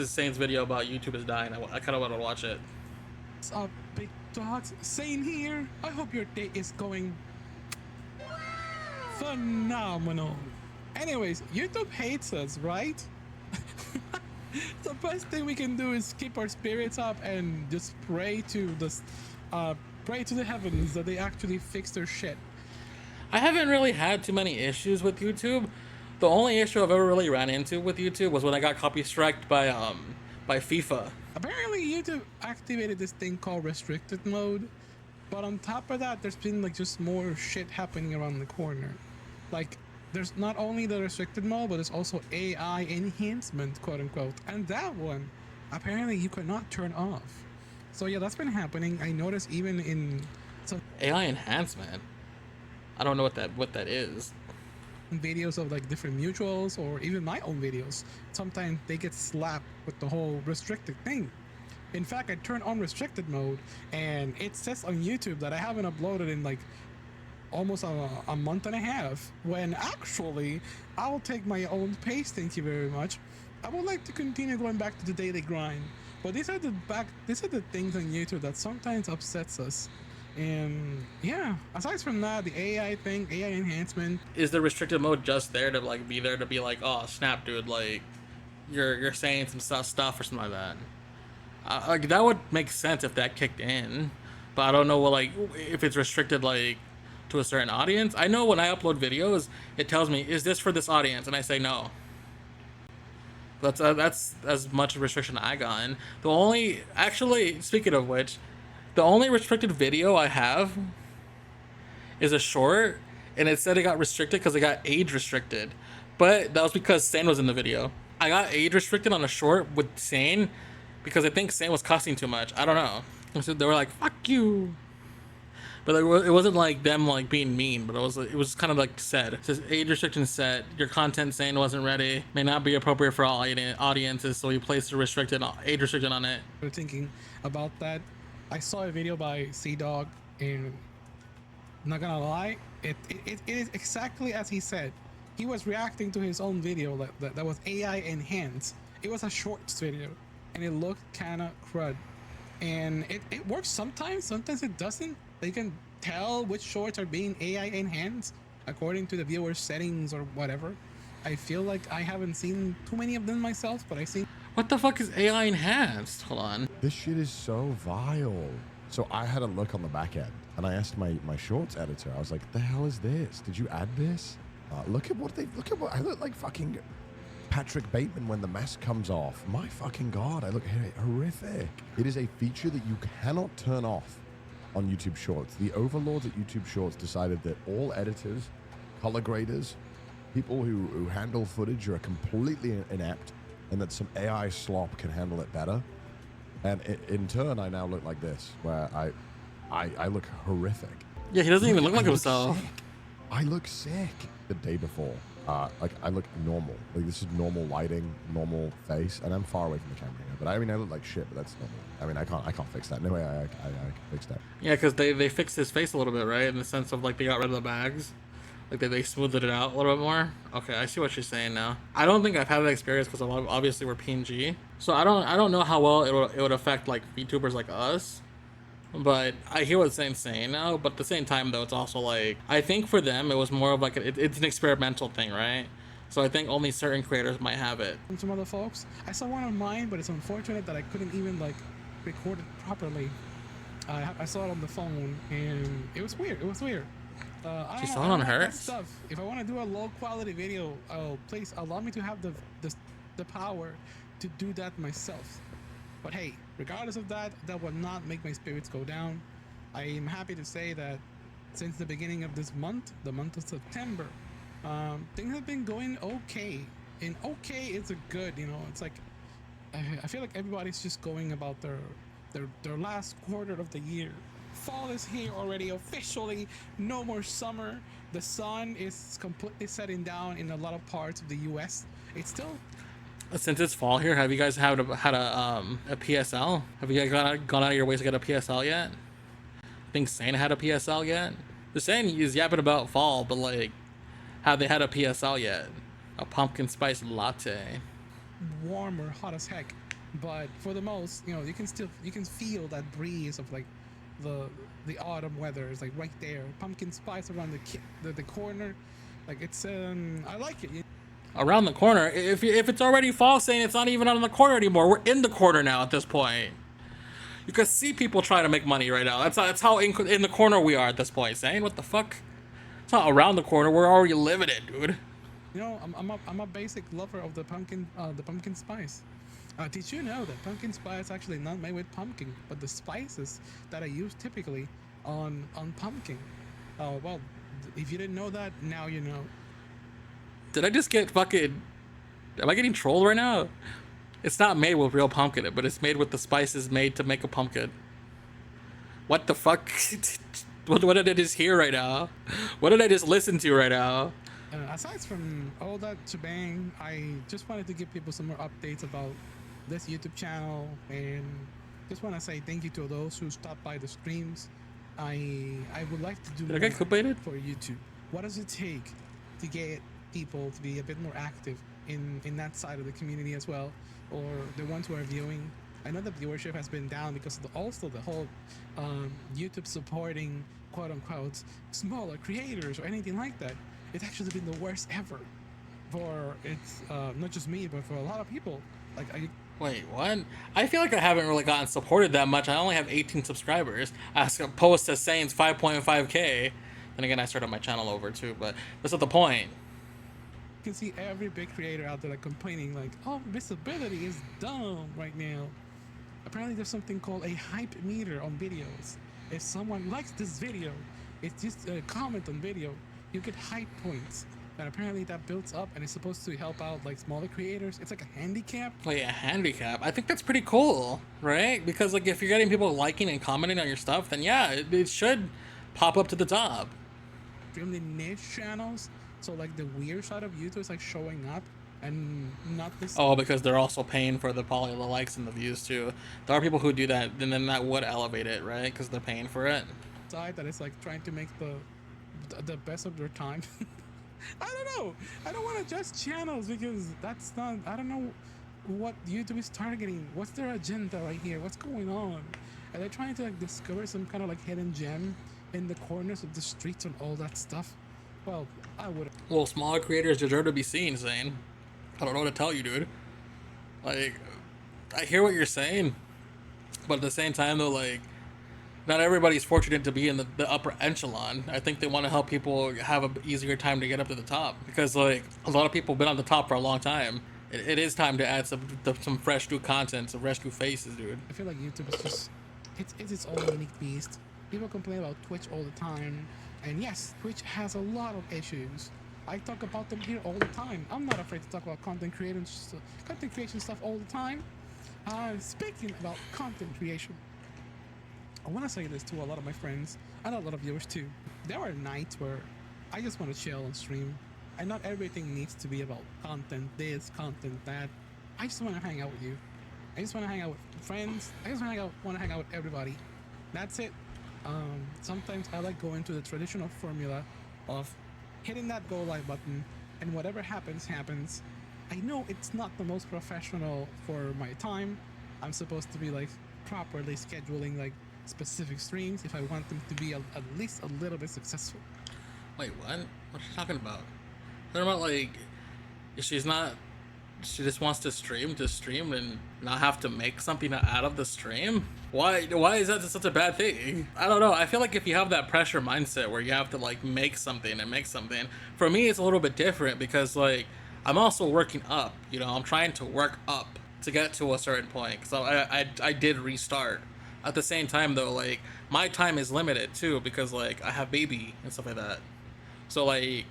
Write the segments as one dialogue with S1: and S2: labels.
S1: This Saints video about YouTube is dying. I kind of want to watch it.
S2: What's up, big dogs? Sane here. I hope your day is going phenomenal. Anyways, YouTube hates us, right? The best thing we can do is keep our spirits up and just pray to the heavens that they actually fix their shit.
S1: I haven't really had too many issues with YouTube. The only issue I've ever really ran into with YouTube was when I got copy striked by FIFA.
S2: Apparently, YouTube activated this thing called restricted mode, but on top of that, there's been like just more shit happening around the corner. Like, there's not only the restricted mode, but there's also AI enhancement, quote unquote, and that one apparently you cannot turn off. So yeah, that's been happening. I noticed even in some
S1: AI enhancement. I don't know what that is.
S2: videos of like different mutuals or even my own videos, sometimes they get slapped with the whole restricted thing. In fact, I turn on restricted mode and it says on YouTube that I haven't uploaded in like almost a month and a half, when actually I'll take my own pace, thank you very much. I would like to continue going back to the daily grind, but these are the things on YouTube that sometimes upsets us. And yeah, aside from that, the AI thing, AI enhancement.
S1: Is the restricted mode just there to like be there to be like, oh snap, dude, like you're saying some stuff or something like that? Like that would make sense if that kicked in, but I don't know what like if it's restricted like to a certain audience. I know when I upload videos, it tells me, is this for this audience, and I say no. That's as much restriction I got. And the only, actually, speaking of which, the only restricted video I have is a short, and it said it got restricted because it got age restricted. But that was because Sane was in the video. I got age restricted on a short with Sane because I think Sane was cussing too much. I don't know. So they were like, fuck you. But it wasn't like them like being mean, but it was kind of like said. It says age restriction set. Your content saying wasn't ready. May not be appropriate for all audiences, so we placed a age restriction on it.
S2: Thinking about that, I saw a video by Sea Dog, and not gonna lie, it is exactly as he said. He was reacting to his own video that was AI enhanced. It was a shorts video, and it looked kind of crud. And it works sometimes it doesn't. They can tell which shorts are being AI enhanced according to the viewer's settings or whatever. I feel like I haven't seen too many of them myself, but I see.
S1: What the fuck is AI enhanced? Hold on.
S3: This shit is so vile. So I had a look on the back end, and I asked my shorts editor. I was like, "The hell is this? Did you add this? Look at what I look like fucking Patrick Bateman when the mask comes off. My fucking god, I look horrific. It is a feature that you cannot turn off on YouTube Shorts. The overlords at YouTube Shorts decided that all editors, color graders, people who handle footage are completely inept, and that some AI slop can handle it better. And in turn, I now look like this, where I look horrific.
S1: Yeah, he doesn't even look like himself.
S3: I look sick the day before. Like I look normal. Like this is normal lighting, normal face, and I'm far away from the camera here. But I mean, I look like shit, but that's normal. I mean, I can't fix that. No way I can fix that.
S1: Yeah, because they fixed his face a little bit, right? In the sense of like they got rid of the bags. Like they smoothed it out a little bit more. Okay, I see what you're saying now. I don't think I've had that experience because obviously we're PNG. So I don't know how well it would affect like VTubers like us. But I hear what it's saying now. But at the same time though, it's also like, I think for them it was more of like it's an experimental thing, right? So I think only certain creators might have it.
S2: Some other folks, I saw one of mine, but it's unfortunate that I couldn't even like record it properly. I saw it on the phone, and it was weird.
S1: She saw it on hers.
S2: Stuff. If I want to do a low quality video, please allow me to have the power to do that myself. But hey, regardless of that, that will not make my spirits go down. I am happy to say that since the beginning of this month, the month of September, things have been going okay. And okay is a good, it's like, I feel like everybody's just going about their last quarter of the year. Fall is here already officially. No more summer. The sun is completely setting down in a lot of parts of the US. It's still.
S1: Since it's fall here, have you guys had a PSL? Have you guys gone out of your ways to get a PSL yet? I think Santa had a PSL yet. The saying is yapping about fall, but like, have they had a PSL yet? A pumpkin spice latte.
S2: Warm or hot as heck. But for the most, you can feel that breeze of like the the autumn weather is like right there. Pumpkin spice around the corner, like it's I like it.
S1: Around the corner. If it's already fall, saying it's not even on the corner anymore. We're in the corner now at this point. You can see people trying to make money right now. That's how in the corner we are at this point. Saying what the fuck? It's not around the corner. We're already living it, dude.
S2: I'm a basic lover of the pumpkin spice. Did you know that pumpkin spice is actually not made with pumpkin, but the spices that I use typically on pumpkin? Well, if you didn't know that, now you know.
S1: Did I just get fucking? Am I getting trolled right now? It's not made with real pumpkin, but it's made with the spices made to make a pumpkin. What the fuck? What did I just hear right now? What did I just listen to right now?
S2: Aside from all that shebang, I just wanted to give people some more updates about this YouTube channel, and just want to say thank you to those who stopped by the streams. I would like to do
S1: Did I get clickbaited?
S2: for YouTube. What does it take to get people to be a bit more active in that side of the community as well, or the ones who are viewing? I know the viewership has been down because of also the whole YouTube supporting quote unquote smaller creators or anything like that. It's actually been the worst ever for it's not just me, but for a lot of people. Like
S1: Wait, what? I feel like I haven't really gotten supported that much. I only have 18 subscribers. As opposed to Saints 5.5k. Then again, I started my channel over too, but that's not the point.
S2: you can see every big creator out there like complaining like, oh, visibility is dumb right now. Apparently there's something called a hype meter on videos. If someone likes this video, it's just a comment on video, you get hype points. And apparently that builds up and it's supposed to help out like smaller creators. It's like a handicap.
S1: Wait, a handicap? I think that's pretty cool, right? Because like if you're getting people liking and commenting on your stuff, then yeah, it should pop up to the top.
S2: Extremely niche channels, so like the weird side of YouTube is like showing up and not this.
S1: Oh, because they're also paying for the likes and the views too. There are people who do that, and then that would elevate it, right? Because they're paying for it.
S2: Side that is like trying to make the best of their time. I don't know. I don't want to judge channels because that's not. I don't know what YouTube is targeting. What's their agenda right here? What's going on? Are they trying to like discover some kind of like hidden gem in the corners of the streets and all that stuff? Well, I would.
S1: Well, smaller creators deserve to be seen, Zane. I don't know what to tell you, dude. Like, I hear what you're saying, but at the same time, though, like, not everybody's fortunate to be in the upper echelon. I think they want to help people have an easier time to get up to the top because, like, a lot of people have been on the top for a long time. It is time to add some fresh new content, some fresh new faces, dude.
S2: I feel like YouTube is just it's its own unique beast. People complain about Twitch all the time, and yes, Twitch has a lot of issues. I talk about them here all the time. I'm not afraid to talk about content creation stuff all the time. Speaking about content creation, I want to say this to a lot of my friends and a lot of viewers too. There are nights where I just want to chill and stream, and not everything needs to be about content this, content that. I just want to hang out with you. I just want to hang out with friends. I just want to hang out with everybody. That's it. Sometimes I like going to the traditional formula of hitting that go live button, and whatever happens, happens. I know it's not the most professional for my time. I'm supposed to be like properly scheduling like specific streams if I want them to be at least a little bit successful.
S1: Wait, what? What are you talking about? Talking about like, she's not. She just wants to stream and not have to make something out of the stream. Why is that such a bad thing? I don't know. I feel like if you have that pressure mindset where you have to like make something, for me it's a little bit different because like I'm also working up. You know, I'm trying to work up to get to a certain point. So I did restart. At the same time though, like my time is limited too because like I have baby and stuff like that. So like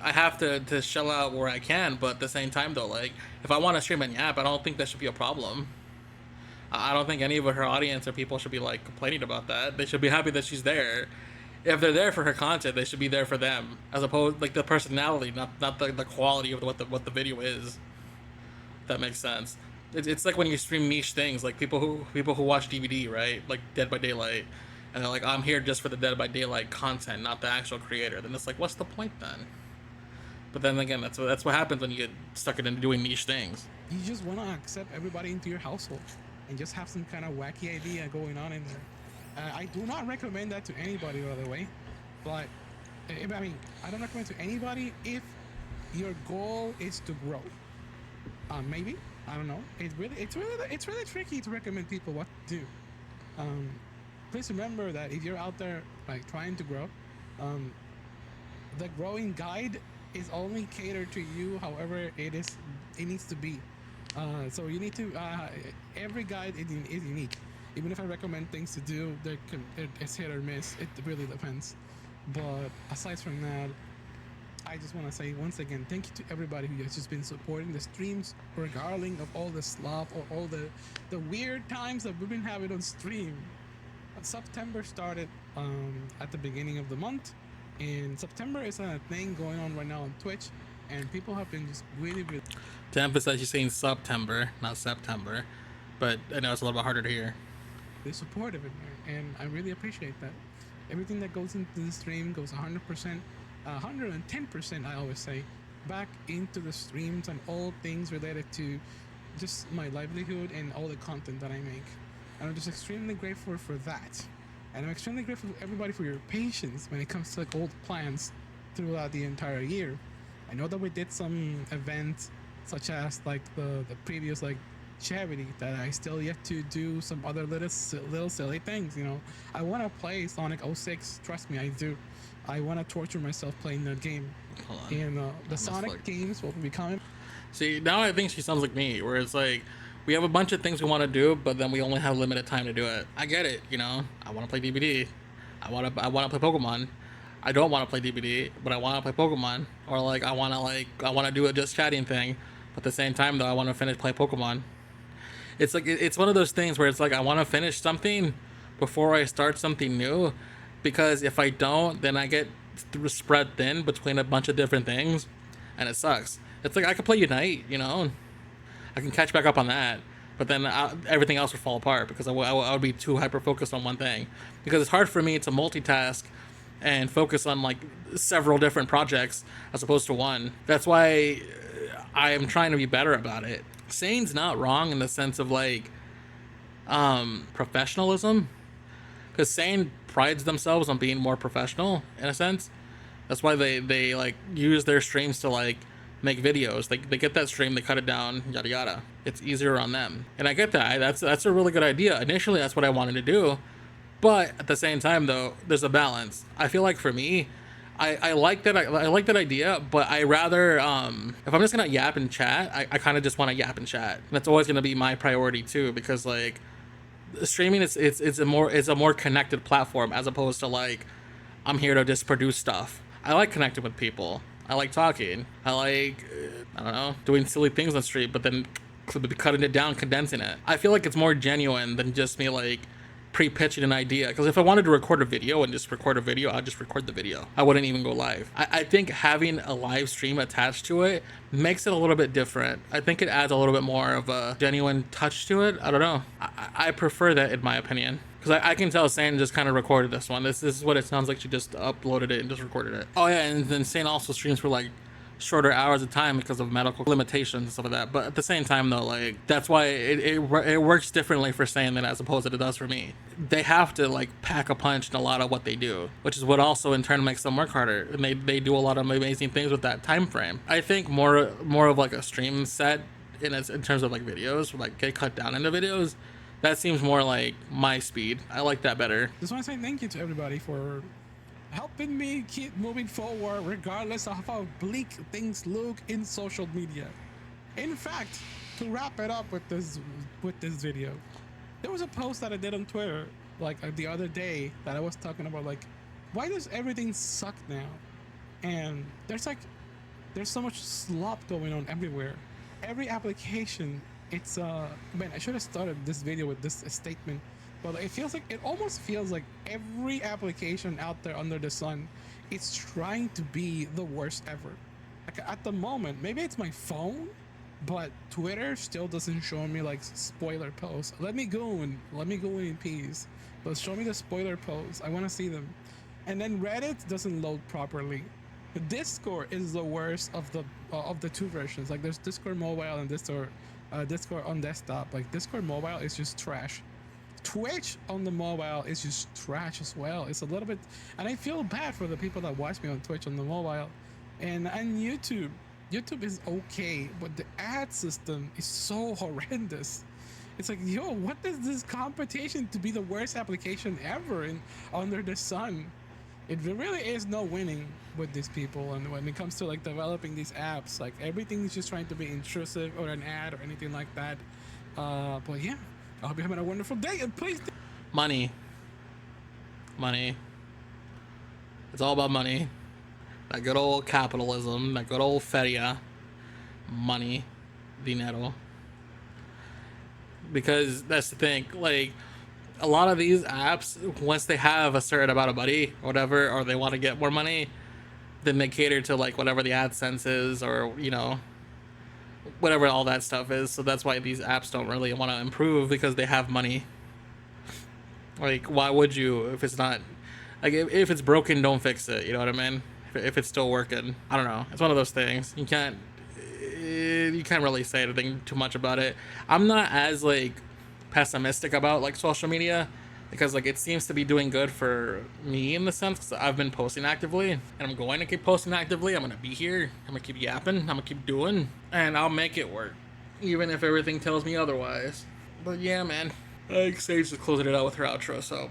S1: I have to shell out where I can, but at the same time though, like if I want to stream an app, I don't think that should be a problem. I don't think any of her audience or people should be like complaining about that. They should be happy that she's there. If they're there for her content, they should be there for them, as opposed like the personality, not the quality of what the video is. If that makes sense. It's like when you stream niche things, like people who watch DVD, right? Like Dead by Daylight, and they're like, I'm here just for the Dead by Daylight content, not the actual creator. Then it's like, what's the point then? But then again, that's what happens when you get stuck into doing niche things.
S2: You just want to accept everybody into your household and just have some kind of wacky idea going on in there. I do not recommend that to anybody, by the way. But I mean, I don't recommend to anybody if your goal is to grow. Maybe, I don't know. It's really tricky to recommend people what to do. Please remember that if you're out there like trying to grow, the growing guide is only catered to you. However, it needs to be. So you need to. Every guide is unique. Even if I recommend things to do, it's hit or miss. It really depends. But aside from that, I just want to say once again, thank you to everybody who has just been supporting the streams, regardless of all the slop or all the weird times that we've been having on stream. September started at the beginning of the month, and September is a thing going on right now on Twitch, and people have been just really
S1: To emphasize, you're saying September, not September, but I know it's a little bit harder to hear.
S2: supportive in there, and I really appreciate that. Everything that goes into the stream goes 100%, 110%, I always say, back into the streams and all things related to just my livelihood and all the content that I make. And I'm just extremely grateful for that. And I'm extremely grateful to everybody for your patience when it comes to like old plans throughout the entire year. I know that we did some events such as like the previous like charity that I still yet to do some other little silly things, you know. I want to play Sonic 06, trust me, I do. I want to torture myself playing that game.
S1: Hold on.
S2: And the Sonic games will be coming.
S1: See, now I think she sounds like me, where it's like, we have a bunch of things we want to do, but then we only have limited time to do it. I get it, you know. I want to play DBD. I want to play Pokemon. I don't want to play DBD, but I want to play Pokemon. Or like I want to do a just chatting thing, but at the same time though, I want to play Pokemon. It's like it's one of those things where it's like I want to finish something before I start something new, because if I don't, then I get spread thin between a bunch of different things, and it sucks. It's like I could play Unite, you know. I can catch back up on that, but then everything else would fall apart because I would be too hyper focused on one thing. Because it's hard for me to multitask and focus on like several different projects as opposed to one. That's why I am trying to be better about it. Sane's not wrong in the sense of like professionalism, because Sane prides themselves on being more professional in a sense. That's why they like use their streams to like make videos. They get that stream, they cut it down, yada yada. It's easier on them, and I get that. That's a really good idea. Initially, that's what I wanted to do, but at the same time, though, there's a balance. I feel like for me, I like that. I like that idea, but I rather if I'm just gonna yap and chat, I kind of just want to yap and chat. That's always gonna be my priority too, because like streaming it's a more connected platform as opposed to like I'm here to just produce stuff. I like connecting with people. I like talking. I like, I don't know, doing silly things on stream, but then cutting it down, condensing it. I feel like it's more genuine than just me like pre-pitching an idea. Because if I wanted to record a video and just record a video, I'd just record the video. I wouldn't even go live. I think having a live stream attached to it makes it a little bit different. I think it adds a little bit more of a genuine touch to it. I don't know. I prefer that in my opinion. Because I can tell Sane just kind of recorded this one. This is what it sounds like. She just uploaded it and just recorded it. Oh yeah, and then Sane also streams for like shorter hours of time because of medical limitations and stuff like that. But at the same time though, like that's why it works differently for Sane than as opposed to it does for me. They have to like pack a punch in a lot of what they do, which is what also in turn makes them work harder. And they do a lot of amazing things with that time frame. I think more of like a stream set in terms of like videos, like get cut down into videos. That seems more like my speed. I like that better.
S2: Just want to say thank you to everybody for helping me keep moving forward regardless of how bleak things look in social media. In fact, to wrap it up with this video, there was a post that I did on Twitter like the other day that I was talking about like, why does everything suck now? And there's so much slop going on everywhere. Every application, it's man, I should have started this video with this statement, but it almost feels like every application out there under the sun is trying to be the worst ever. Like at the moment, maybe it's my phone, but Twitter still doesn't show me like spoiler posts. Let me go in peace, but show me the spoiler posts. I want to see them. And then Reddit doesn't load properly. Discord is the worst of the two versions. Like there's Discord mobile and Discord on desktop. Like Discord mobile is just trash. Twitch on the mobile is just trash as well. It's a little bit, and I feel bad for the people that watch me on Twitch on the mobile, and YouTube. YouTube is okay, but the ad system is so horrendous. It's like, yo, what is this competition to be the worst application ever in under the sun? It really is no winning with these people. And when it comes to like developing these apps, like everything is just trying to be intrusive or an ad or anything like that. But yeah, I hope you're having a wonderful day, and please.
S1: Money. Money. It's all about money. That good old capitalism, that good old feria. Money. Dinero. Because that's the thing, like, a lot of these apps, once they have a certain amount of money or whatever, or they want to get more money, then they cater to like whatever the AdSense is, or you know, whatever all that stuff is. So that's why these apps don't really want to improve, because they have money. Like, why would you if it's not, like, if it's broken, don't fix it, you know what I mean? If it's still working, I don't know, it's one of those things. You can't really say anything too much about it. I'm not as like pessimistic about like social media, because like it seems to be doing good for me in the sense, because I've been posting actively, and I'm going to keep posting actively. I'm gonna be here, I'm gonna keep yapping, I'm gonna keep doing, and I'll make it work even if everything tells me otherwise. But yeah, man, I think Sage is closing it out with her outro. So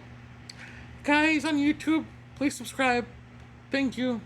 S1: guys on YouTube, please subscribe. Thank you.